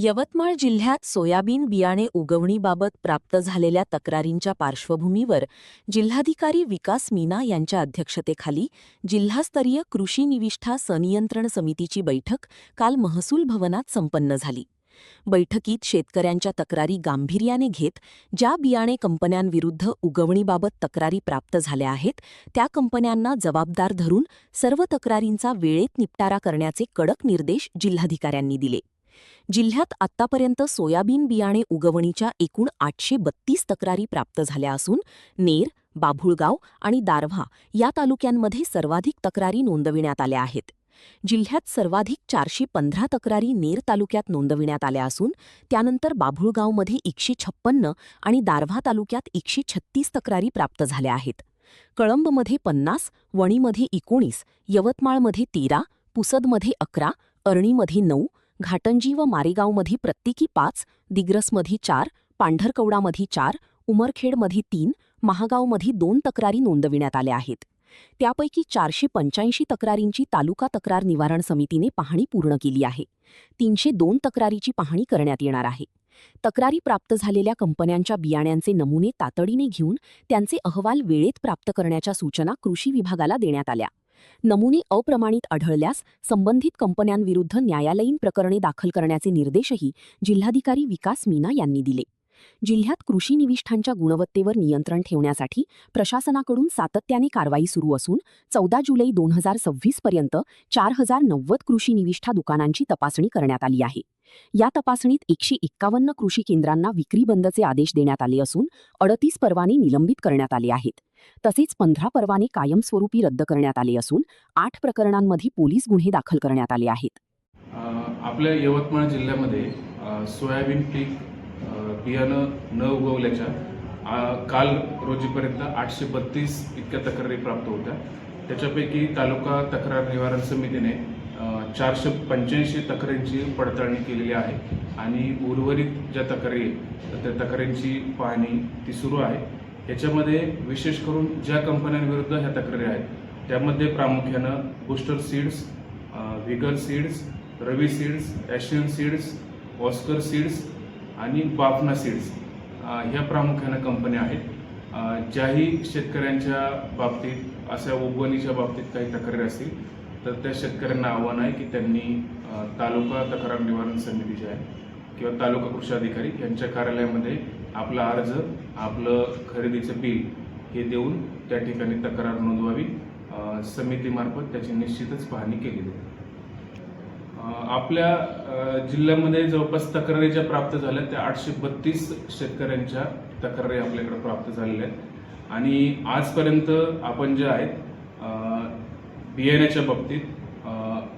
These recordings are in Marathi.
यवतमाळ जिल्ह्यात सोयाबीन बियाणे उगवणीबाबत प्राप्त झालेल्या तक्रारींच्या पार्श्वभूमीवर जिल्हाधिकारी विकास मीना यांच्या अध्यक्षतेखाली जिल्हास्तरीय कृषी निविष्ठा सनियंत्रण समितीची बैठक काल महसूल भवनात संपन्न झाली. बैठकीत शेतकऱ्यांच्या तक्रारी गांभीर्याने घेत ज्या बियाणे कंपन्यांविरुद्ध उगवणीबाबत तक्रारी प्राप्त झाल्या आहेत त्या कंपन्यांना जबाबदार धरून सर्व तक्रारींचा वेळेत निपटारा करण्याचे कडक निर्देश जिल्हाधिकाऱ्यांनी दिले. जिल्ह्यात आत्तापर्यंत सोयाबीन बियाणे उगवणीच्या एकूण 832 तक्रारी प्राप्त झाल्या असून नेर, बाभुळगाव आणि दारव्हा या तालुक्यांमध्ये सर्वाधिक तक्रारी नोंदविण्यात आल्या आहेत. जिल्ह्यात सर्वाधिक 415 तक्रारी नेर तालुक्यात नोंदविण्यात आल्या असून त्यानंतर बाभुळगावमध्ये 156 आणि दारव्हा तालुक्यात 136 तक्रारी प्राप्त झाल्या आहेत. कळंबमध्ये 50, वणीमध्ये 19, यवतमाळमध्ये 13, पुसदमध्ये 11, अरणीमध्ये 9, घाटंजी व मारेगावमध्ये प्रत्येकी 5, दिग्रसमध्ये 4, पांढरकवडामध्ये 4, उमरखेडमध्ये 3, महागावमध्ये 2 तक्रारी नोंदविण्यात आल्या आहेत. त्यापैकी 485 तक्रारींची तालुका तक्रार निवारण समितीने पाहणी पूर्ण केली आहे. 302 तक्रारीची पाहणी करण्यात येणार आहे. तक्रारी प्राप्त झालेल्या कंपन्यांच्या बियाण्यांचे नमुने तातडीने घेऊन त्यांचे अहवाल वेळेत प्राप्त करण्याच्या सूचना कृषी विभागाला देण्यात आल्या. नमुने अप्रमाणित आढळल्यास संबंधित कंपन्यांविरुद्ध न्यायालयीन प्रकरणे दाखल करण्याचे निर्देशही जिल्हाधिकारी विकास मीना यांनी दिले. जिल्ह्यात कृषी निविष्ठांच्या गुणवत्तेवर नियंत्रण ठेवण्यासाठी प्रशासनाकडून सातत्याने कारवाई सुरू असून 14 जुलै 2026 पर्यंत 4090 कृषी निविष्ठा दुकानांची तपासणी करण्यात आली आहे. या तपासणीत 151 कृषी केंद्रांना विक्री बंदचे आदेश देण्यात आले असून 38 परवाने निलंबित करण्यात आले आहेत. तसेच 15 परवाने कायमस्वरूपी रद्द करण्यात आले असून 8 प्रकरणांमध्ये पोलीस गुन्हे दाखल करण्यात आले आहेत. आपल्या यवतमाळ जिल्ह्यामध्ये सोयाबीन पीक बियाणं न उगवल्याच्या काल रोजीपर्यंत 832 इतक्या तक्रारी प्राप्त होत्या. त्याच्यापैकी तालुका तक्रार निवारण समितीने 485 तक्रारींची पडताळणी केलेली आहे आणि उर्वरित ज्या तक्रारी आहेत त्या तक्रारींची पाहणी ती सुरू आहे. याच्यामध्ये विशेष करून ज्या कंपन्यांविरुद्ध ह्या तक्रारी आहेत त्यामध्ये प्रामुख्यानं बूस्टर सीड्स, व्हिगर सीड्स, रवी सीड्स, ॲशियन सीड्स, ऑस्कर सीड्स आणि बाफना सीड्स ह्या प्रामुख्यानं कंपन्या आहेत. ज्याही शेतकऱ्यांच्या बाबतीत अशा उगवणीच्या बाबतीत काही तक्रारी असतील तर त्या शेतकऱ्यांना आव्हान आहे की त्यांनी तालुका तक्रार निवारण समिती जी आहे किंवा तालुका कृषी अधिकारी यांच्या कार्यालयामध्ये आपला अर्ज, आपलं खरेदीचं बिल हे देऊन त्या ठिकाणी तक्रार नोंदवावी. समितीमार्फत त्याची निश्चितच पाहणी केली जाईल. आपल्या जिल्ह्यामध्ये जवळपास तक्रारी ज्या प्राप्त झाल्या त्या 832 शेतकऱ्यांच्या तक्रारी आपल्याकडे प्राप्त झालेल्या आहेत आणि आजपर्यंत आपण जे आहेत बियाण्याच्या बाबतीत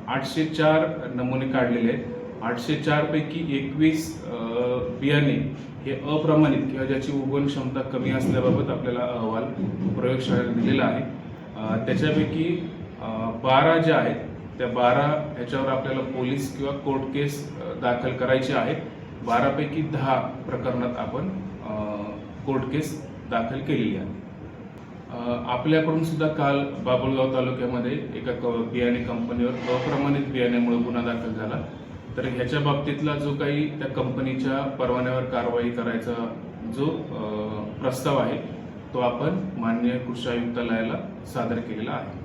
804 नमुने काढलेले आहेत. 804 पैकी 21 बियाणे हे अप्रमाणित किंवा ज्याची उगवण क्षमता कमी असल्याबाबत आपल्याला अहवाल प्रयोगशाळेत दिलेला आहे. त्याच्यापैकी 12 ज्या आहेत त्या 12 ह्याच्यावर आपल्याला पोलीस किंवा कोर्ट केस दाखल करायची आहे. 12 पैकी 10 प्रकरणात आपण कोर्ट केस दाखल केलेली आहे. आपल्याकडून सुद्धा काल बाभुळगाव तालुक्यामध्ये एका बियाणे कंपनीवर अप्रमाणित बियाण्यामुळे गुन्हा दाखल झाला. तर ह्याच्या बाबतीतला जो काही त्या कंपनीच्या परवान्यावर कारवाई करायचा जो प्रस्ताव आहे तो आपण माननीय कृषी आयुक्तालयाला सादर केलेला आहे.